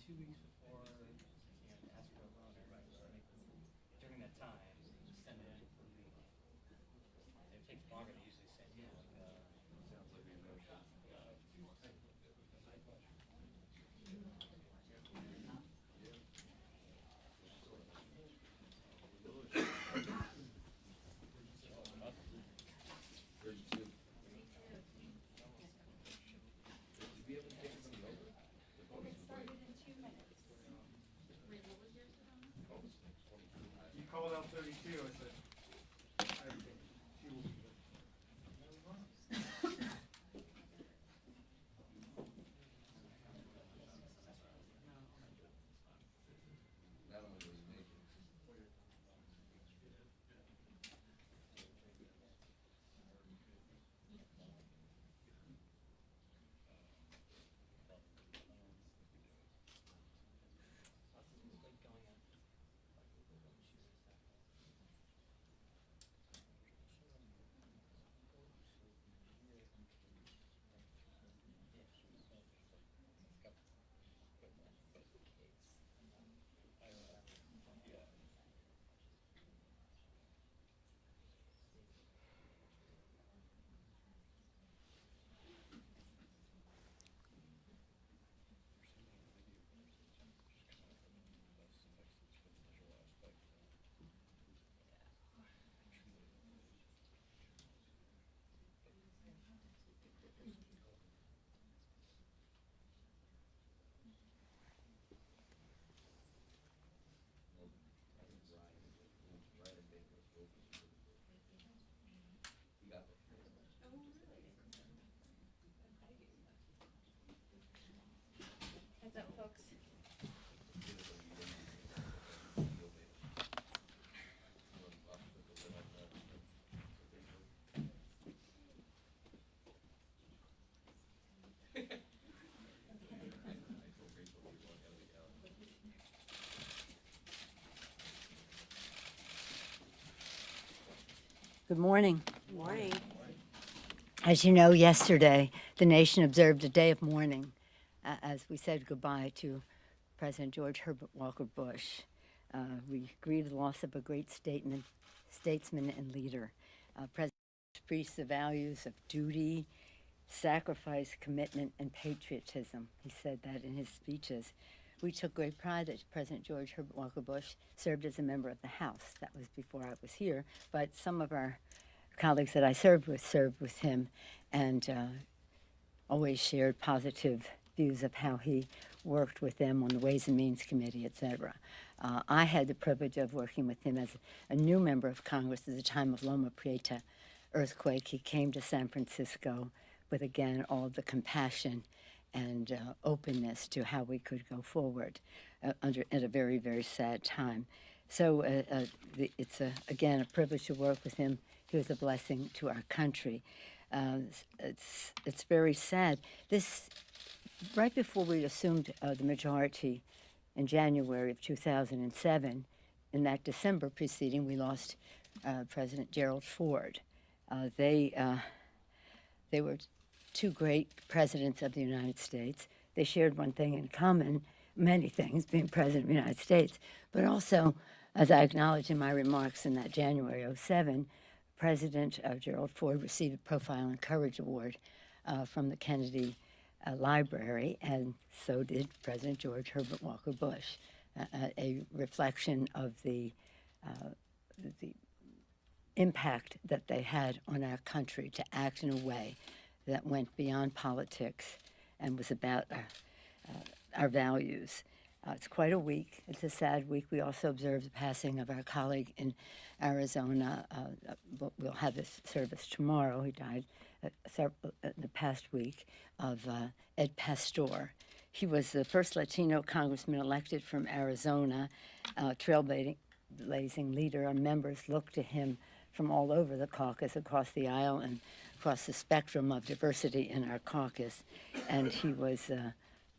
2 weeks before, ask for a loan, everybody just during that time, send it in for legal. It takes longer, they usually send you You called out 32. I said, I think she will be good. Heads up, folks. Good morning. Good morning. As you know, yesterday, the nation observed a day of mourning as we said goodbye to President George Herbert Walker Bush. We grieved the loss of a great statesman and leader. President Bush preached the values of duty, sacrifice, commitment, and patriotism. He said that in his speeches. We took great pride that President George Herbert Walker Bush served as a member of the House. That was before I was here, but some of our colleagues that I served with him, and always shared positive views of how he worked with them on the Ways and Means Committee, etc. I had the privilege of working with him as a new member of Congress at the time of Loma Prieta earthquake. He came to San Francisco with, again, all of the compassion and openness to how we could go forward at a very, very sad time. So it's, again, a privilege to work with him. He was a blessing to our country. It's very sad. This, right before we assumed the majority in January of 2007, in that December preceding, we lost President Gerald Ford. They were two great presidents of the United States. They shared one thing in common, many things, being president of the United States, but also, as I acknowledged in my remarks in that January '07, President Gerald Ford received a Profile and Courage Award from the Kennedy Library, and so did President George Herbert Walker Bush, a reflection of the impact that they had on our country to act in a way that went beyond politics and was about our values. It's quite a week. It's a sad week. We also observed the passing of our colleague in Arizona. We'll have this service tomorrow. He died the past week of Ed Pastor. He was the first Latino congressman elected from Arizona, trailblazing leader. Our members looked to him from all over the caucus, across the aisle, and across the spectrum of diversity in our caucus. And he was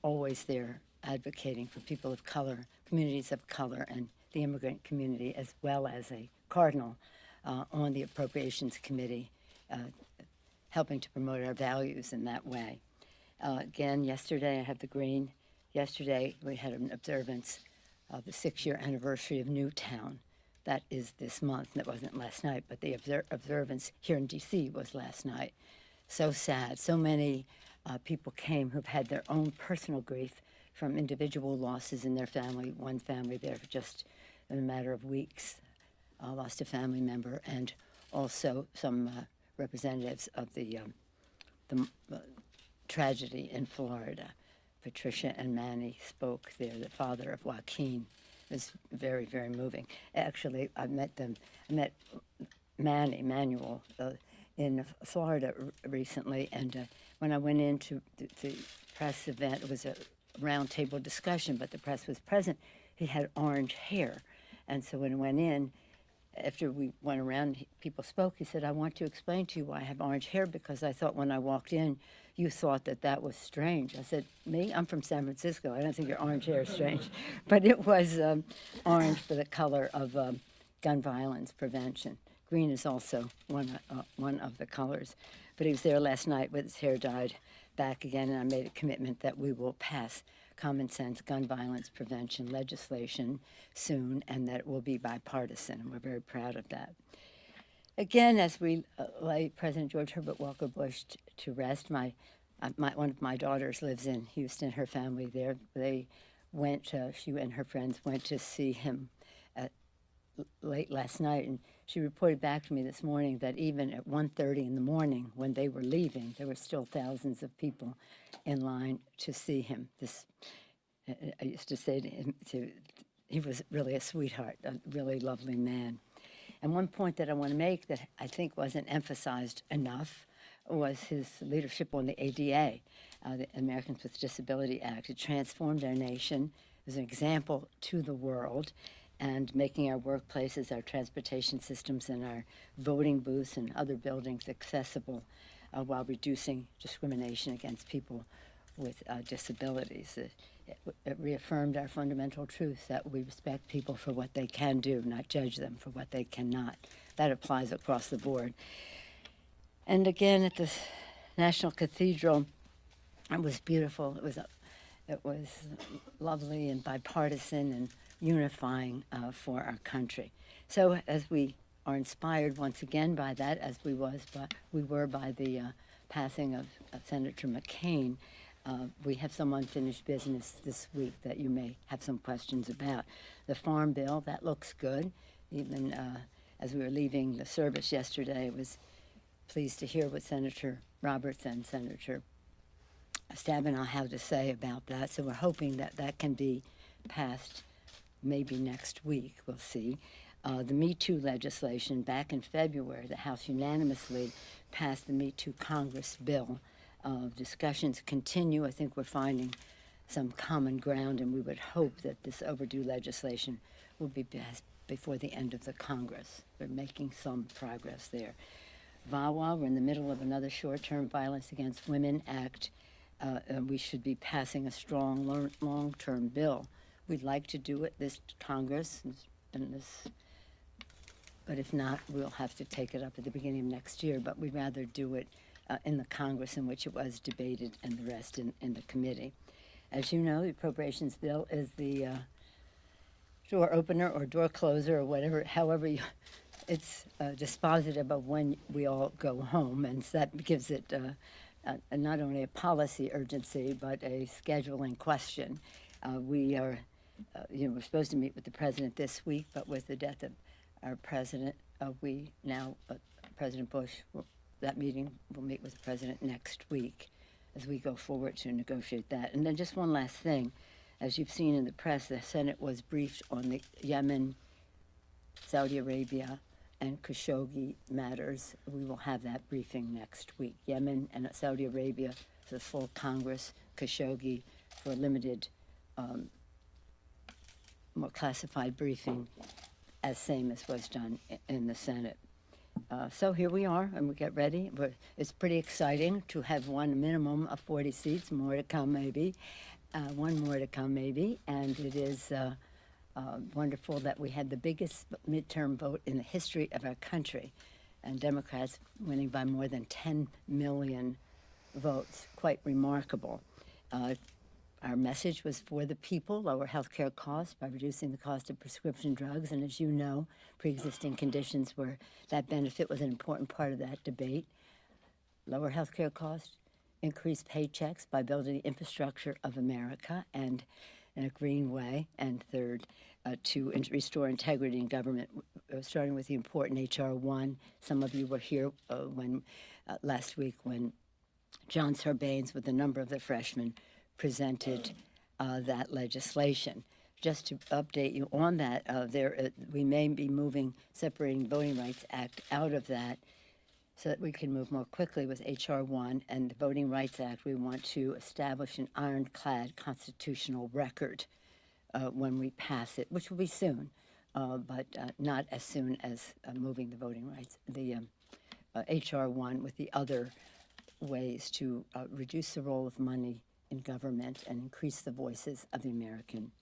always there advocating for people of color, communities of color, and the immigrant community, as well as a cardinal on the Appropriations Committee, helping to promote our values in that way. Again, yesterday I had the yesterday we had an observance of the 6-year anniversary of Newtown. That is this month, and it wasn't last night, but the observance here in D.C. was last night. So sad. So many people came who've had their own personal grief from individual losses in their family. One family there for just in a matter of weeks lost a family member, and also some representatives of the tragedy in Florida. Patricia and Manny spoke there, the father of Joaquin. It was very, very moving. Actually, I met Manny, Manuel, in Florida recently, and when I went into the press event, it was a roundtable discussion, but the press was present. He had orange hair, and so when I went in, after we went around, people spoke. He said, "I want to explain to you why I have orange hair, because I thought when I walked in, you thought that that was strange." I said, "Me? I'm from San Francisco. I don't think your orange hair is strange." But it was orange for the color of gun violence prevention. Green is also one of the colors. But he was there last night with his hair dyed back again, and I made a commitment that we will pass common sense gun violence prevention legislation soon, and that it will be bipartisan, and we're very proud of that. Again, as we lay President George Herbert Walker Bush to rest, one of my daughters lives in Houston, her family there. They went, she and her friends went to see him late last night, and she reported back to me this morning that even at 1:30 in the morning when they were leaving, there were still thousands of people in line to see him. I used to say to him, he was really a sweetheart, a really lovely man. And one point that I want to make that I think wasn't emphasized enough was his leadership on the ADA, the Americans with Disability Act. It transformed our nation as an example to the world, and making our workplaces, our transportation systems, and our voting booths and other buildings accessible while reducing discrimination against people with disabilities. It reaffirmed our fundamental truth that we respect people for what they can do, not judge them for what they cannot. That applies across the board. And again, at the National Cathedral, it was beautiful. It was lovely and bipartisan and unifying for our country. So as we are inspired once again by that, as we were by the passing of Senator McCain, we have some unfinished business this week that you may have some questions about. The Farm Bill, that looks good. Even as we were leaving the service yesterday, I was pleased to hear what Senator Roberts and Senator Stabenow have to say about that. So we're hoping that that can be passed maybe next week. We'll see. The Me Too legislation, back in February, the House unanimously passed the Me Too Congress bill. Discussions continue. I think we're finding some common ground, and we would hope that this overdue legislation will be passed before the end of the Congress. We're making some progress there. VAWA, we're in the middle of another short-term Violence Against Women Act. We should be passing a strong long-term bill. We'd like to do it this Congress, but if not, we'll have to take it up at the beginning of next year. But we'd rather do it in the Congress in which it was debated, and the rest in the committee. As you know, the appropriations bill is the door opener or door closer or whatever, it's dispositive of when we all go home, and so that gives it not only a policy urgency but a scheduling question. We're supposed to meet with the president this week, but with the death of our president, President Bush, that meeting will meet with the president next week as we go forward to negotiate that. And then just one last thing. As you've seen in the press, the Senate was briefed on the Yemen, Saudi Arabia, and Khashoggi matters. We will have that briefing next week. Yemen and Saudi Arabia for the full Congress, Khashoggi for a limited, more classified briefing, as same as was done in the Senate. So here we are, and we get ready. It's pretty exciting to have one minimum of 40 seats, more to come maybe, one more to come maybe, and it is wonderful that we had the biggest midterm vote in the history of our country, and Democrats winning by more than 10 million votes, quite remarkable. our message was for the people, lower healthcare costs by reducing the cost of prescription drugs. And as you know, pre-existing conditions where that benefit was an important part of that debate. Lower healthcare costs, increase paychecks by building the infrastructure of America and in a green way. And third, to restore integrity in government, starting with the important H.R. 1. Some of you were here last week when John Sarbanes, with a number of the freshmen, presented that legislation. Just to update you on that, we may be separating Voting Rights Act out of that so that we can move more quickly with H.R. 1 and the Voting Rights Act. We want to establish an ironclad constitutional record when we pass it, which will be soon, but not as soon as moving the voting rights, the H.R. 1 with the other ways to reduce the role of money in government and increase the voices of the American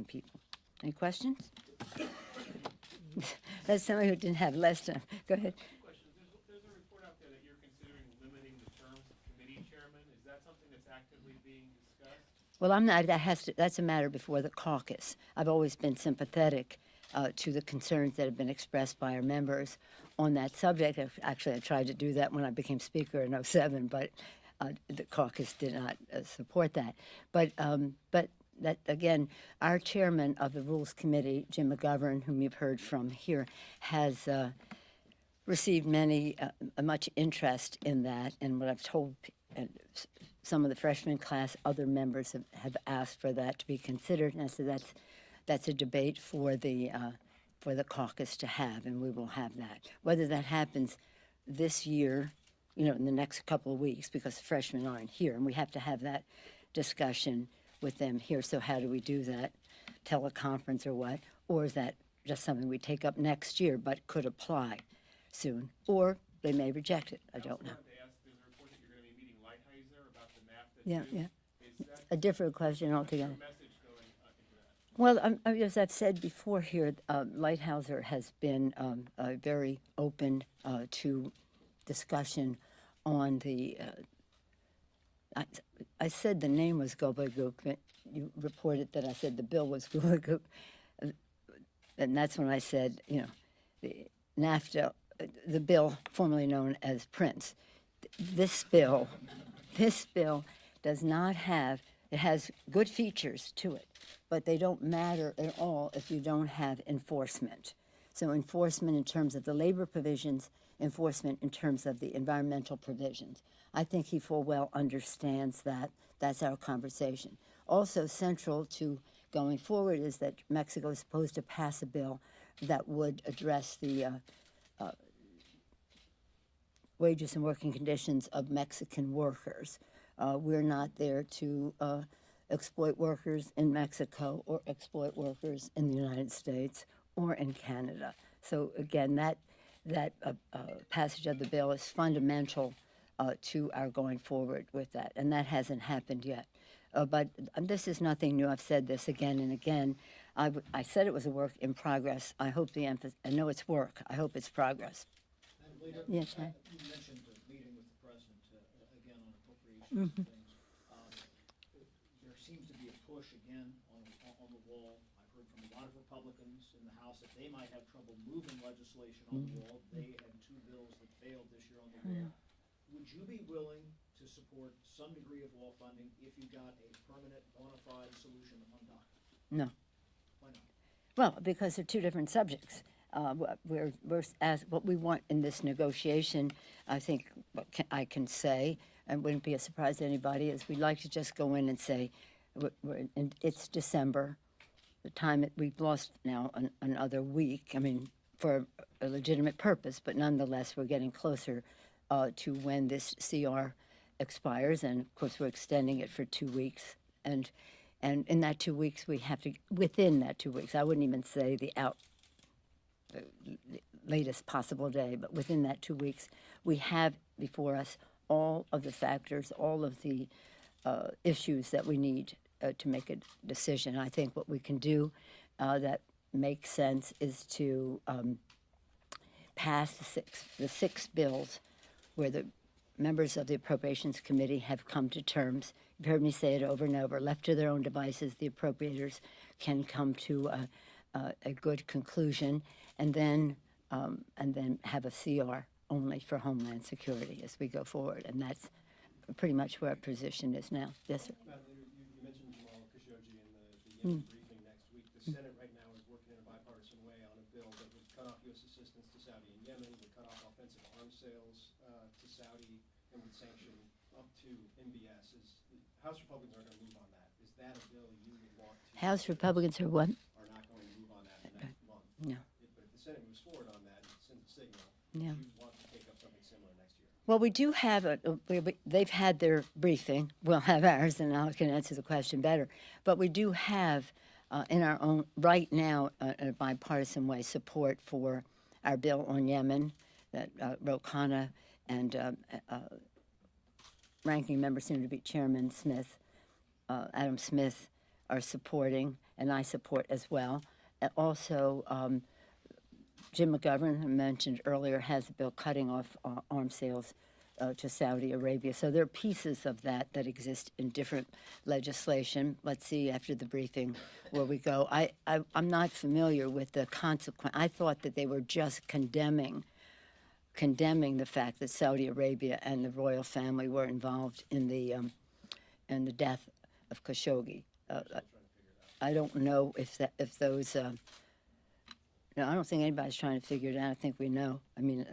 people. Any questions? That's somebody who didn't have less time. Go ahead. There's a report out there that you're considering limiting the terms of committee chairman. Is that something that's actively being discussed? Well, I'm not. That's a matter before the caucus. I've always been sympathetic to the concerns that have been expressed by our members on that subject. Actually, I tried to do that when I became speaker in 2007, but the caucus did not support that. But that again, our chairman of the Rules Committee, Jim McGovern, whom you've heard from here, has received much interest in that. And what I've told some of the freshman class, other members have asked for that to be considered. And I said that's a debate for the caucus to have, and we will have that. Whether that happens this year, in the next couple of weeks, because the freshmen aren't here, and we have to have that discussion with them here. So how do we do that? Teleconference or what? Or is that just something we take up next year but could apply soon? Or they may reject it. I don't know. There's a report that you're going to be meeting Lighthizer about the map that's Yeah. Is that A different question altogether. message going into that? Well, as I've said before here, Lighthouser has been very open to discussion on the. I said the name was gobbledygook, but you reported that I said the bill was gobbledygook, and that's when I said, the NAFTA, the bill formerly known as Prince. This bill does not have. It has good features to it, but they don't matter at all if you don't have enforcement. So enforcement in terms of the labor provisions, enforcement in terms of the environmental provisions. I think he full well understands that. That's our conversation. Also central to going forward is that Mexico is supposed to pass a bill that would address the wages and working conditions of Mexican workers. We're not there to exploit workers in Mexico or exploit workers in the United States or in Canada. So again, that passage of the bill is fundamental to our going forward with that, and that hasn't happened yet. But this is nothing new. I've said this again and again. I said it was a work in progress. I hope I know it's work. I hope it's progress. Leader, Yes, sir. you mentioned the meeting with the president again on appropriations and things. There seems to be a push again on the wall. I've heard from a lot of Republicans in the House that they might have trouble moving legislation on the wall. They had two bills that failed this year on the wall. Would you be willing to support some degree of wall funding if you got a permanent, bona fide solution on DACA? No. Why not? Well, because they're two different subjects. We're as what we want in this negotiation. I think I can say, and wouldn't be a surprise to anybody, is we'd like to just go in and say, it's December. The time we've lost now another week. I mean, for a legitimate purpose, but nonetheless, we're getting closer to when this CR expires, and of course, we're extending it for 2 weeks. And in that 2 weeks, we have to within that 2 weeks. I wouldn't even say the latest possible day, but within that 2 weeks, we have before us all of the factors, all of the issues that we need to make a decision. I think what we can do that makes sense is to pass the six bills where the members of the Appropriations Committee have come to terms, you've heard me say it over and over, left to their own devices, the appropriators can come to a good conclusion, and then have a CR only for Homeland Security as we go forward. And that's pretty much where our position is now. Yes, sir. Madam Leader, you mentioned Jamal Khashoggi in the Yemen briefing next week. The Senate right now is working in a bipartisan way on a bill that would cut off U.S. assistance to Saudi and Yemen, would cut off offensive arms sales to Saudi, and would sanction up to MBS. House Republicans aren't going to move on that. Is that a bill you would want to? House Republicans are what? Are not going to move on that in the next month. No. But if the Senate moves forward on that, it sends a signal. Yeah. You want to take up something similar next year. Well, we do have they've had their briefing. We'll have ours, and I can answer the question better. But we do have, in our own, right now, in a bipartisan way, support for our bill on Yemen that Ro Khanna and Ranking Member, soon to be Chairman Smith, Adam Smith, are supporting, and I support as well. And also, Jim McGovern, I mentioned earlier, has a bill cutting off arms sales to Saudi Arabia. So there are pieces of that exist in different legislation. Let's see after the briefing where we go. I'm not familiar with the consequence. I thought that they were just condemning the fact that Saudi Arabia and the royal family were involved in the death of Khashoggi. I don't know if those. No, I don't think anybody's trying to figure it out. I think we know. I mean,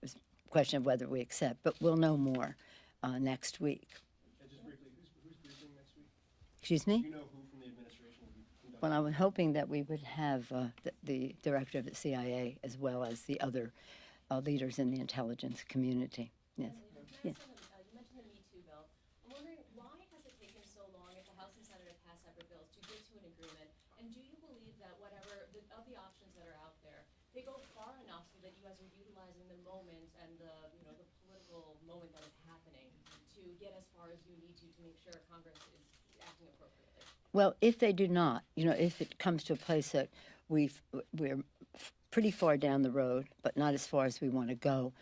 it's a question of whether we accept, but we'll know more next week. And just briefly, who's briefing next week? Excuse me? Do you know who from the administration will be conducting? Well, I was hoping that we would have the director of the CIA as well as the other leaders in the intelligence community. Yes. Yes. You mentioned the Me Too bill. I'm wondering, why has it taken so long if the House and Senate have passed separate bills to get to an agreement? And do you believe that whatever of the options that are out there, they go far enough so that you guys are utilizing the moment and the political moment that is happening to get as far as you need to make sure Congress is acting appropriately? Well, if they do not, if it comes to a place that we're pretty far down the road, but not as far as we want to go,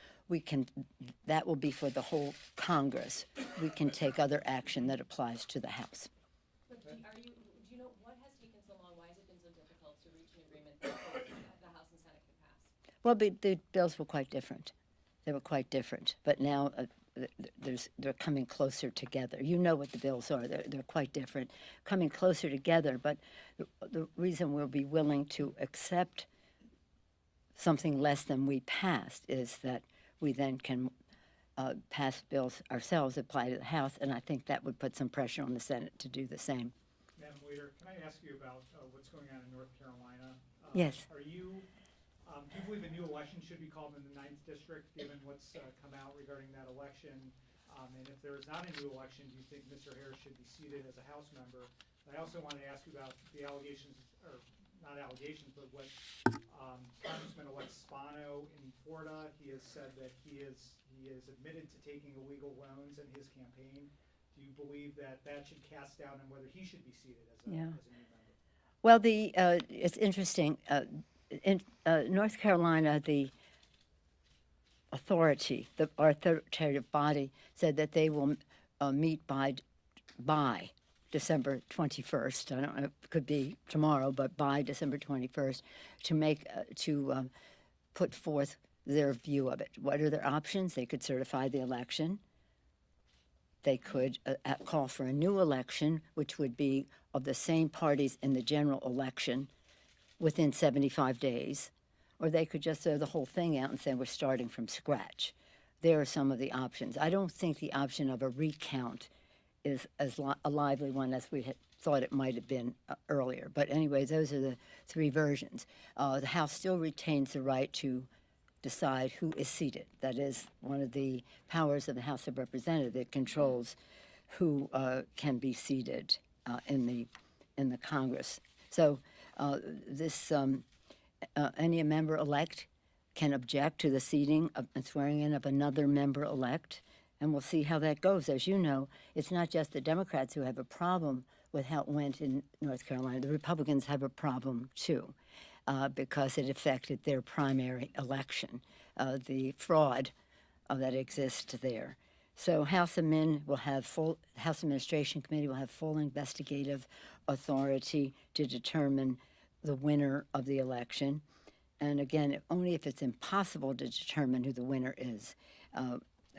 that will be for the whole Congress. We can take other action that applies to the House. But do you know what has taken so long? Why has it been so difficult to reach an agreement that the House and Senate can pass? Well, the bills were quite different. They were quite different, but now they're coming closer together. You know what the bills are. They're quite different, coming closer together. But the reason we'll be willing to accept something less than we passed is that we then can pass bills ourselves, apply to the House, and I think that would put some pressure on the Senate to do the same. Madam Leader, can I ask you about what's going on in North Carolina? Yes. Do you believe a new election should be called in the 9th District, given what's come out regarding that election? And if there is not a new election, do you think Mr. Harris should be seated as a House member? I also wanted to ask you about the allegations, or not allegations, but what Congressman-elect Spano in Florida, he has said that he is admitted to taking illegal loans in his campaign. Do you believe that should cast doubt on whether he should be seated as a new member? Well, it's interesting. In North Carolina, the our authoritative body, said that they will meet by December 21st. I don't know, it could be tomorrow, but by December 21st, to put forth their view of it. What are their options? They could certify the election. They could call for a new election, which would be of the same parties in the general election within 75 days, or they could just throw the whole thing out and say we're starting from scratch. There are some of the options. I don't think the option of a recount is a lively one as we had thought it might have been earlier. But anyway, those are the three versions. The House still retains the right to decide who is seated. That is one of the powers of the House of Representatives that controls who can be seated in the Congress. So any member-elect can object to the seating and swearing in of another member-elect, and we'll see how that goes. As you know, it's not just the Democrats who have a problem with how it went in North Carolina. The Republicans have a problem, too, because it affected their primary election, the fraud that exists there. So House Administration Committee will have full investigative authority to determine the winner of the election. And again, only if it's impossible to determine who the winner is,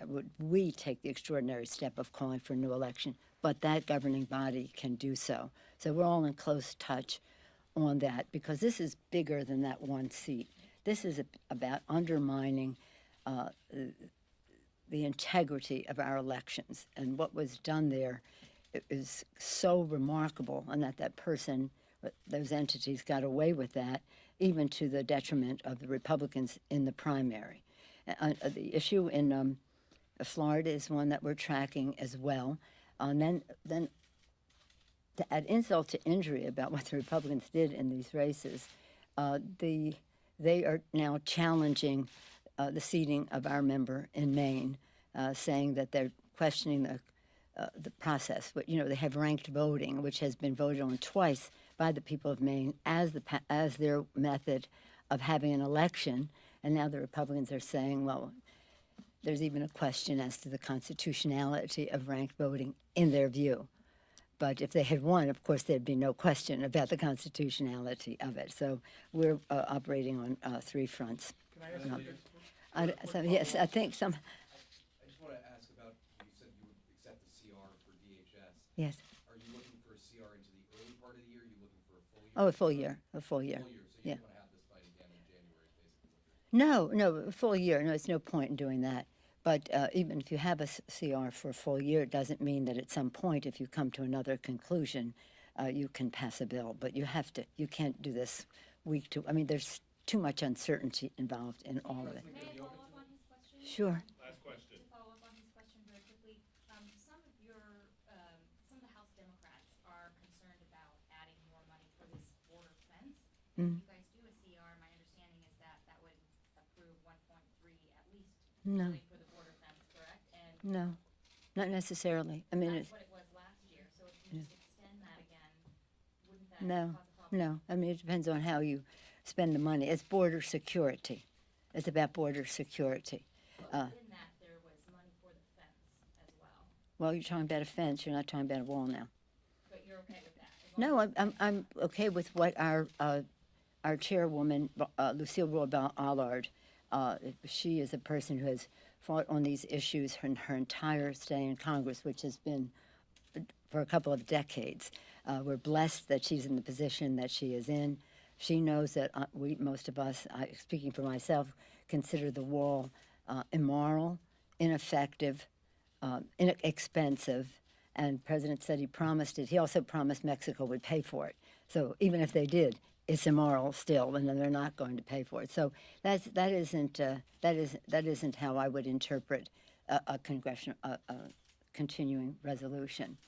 would we take the extraordinary step of calling for a new election, but that governing body can do so. So we're all in close touch on that, because this is bigger than that one seat. This is about undermining the integrity of our elections. And what was done there is so remarkable, and that person, those entities got away with that, even to the detriment of the Republicans in the primary. The issue in Florida is one that we're tracking as well. And then to add insult to injury about what the Republicans did in these races, they are now challenging the seating of our member in Maine, saying that they're questioning the process. But, they have ranked voting, which has been voted on twice by the people of Maine as their method of having an election. And now the Republicans are saying, well, there's even a question as to the constitutionality of ranked voting in their view. But if they had won, of course, there'd be no question about the constitutionality of it. So we're operating on three fronts. Can I ask you Yes, I think some. I just want to ask about, you said you would accept the CR for DHS. Yes. Are you looking for a CR into the early part of the year? Are you looking for a full year? Oh, a full year. A full year. Full year, so Yeah. you want to have this fight again in January, is basically what you're No, a full year. No, it's no point in doing that. But even if you have a CR for a full year, it doesn't mean that at some point, if you come to another conclusion, you can pass a bill. But you can't do this week to. I mean, there's too much uncertainty involved in all of it. May I follow up on his question? Sure. Last question. To follow up on his question very quickly, some of the House Democrats are concerned about adding more money for this border fence. If you guys do a CR, my understanding is that would approve 1.3 at least No. million for the border fence, correct? And No, not necessarily. I mean, that's what it was last year, so if you just extend that again, wouldn't that No, cause a problem? no. I mean, it depends on how you spend the money. It's border security. It's about border security. But within that, there was money for the fence as well. Well, you're talking about a fence. You're not talking about a wall now. But you're okay with that? As long No, I'm okay with what our chairwoman, Lucille Roybal-Allard, she is a person who has fought on these issues her entire stay in Congress, which has been for a couple of decades. We're blessed that she's in the position that she is in. She knows that most of us, speaking for myself, consider the wall immoral, ineffective, inexpensive, and the president said he promised it. He also promised Mexico would pay for it. So even if they did, it's immoral still, and then they're not going to pay for it. So that isn't how I would interpret a congressional continuing resolution.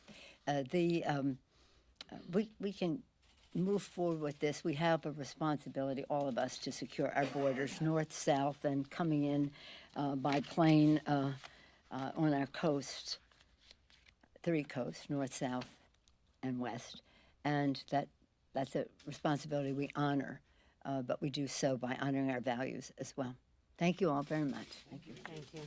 We can move forward with this. We have a responsibility, all of us, to secure our borders, north, south, and coming in by plane on our coast, three coasts, north, south, and west. And that's a responsibility we honor, but we do so by honoring our values as well. Thank you all very much. Thank you. Thank you.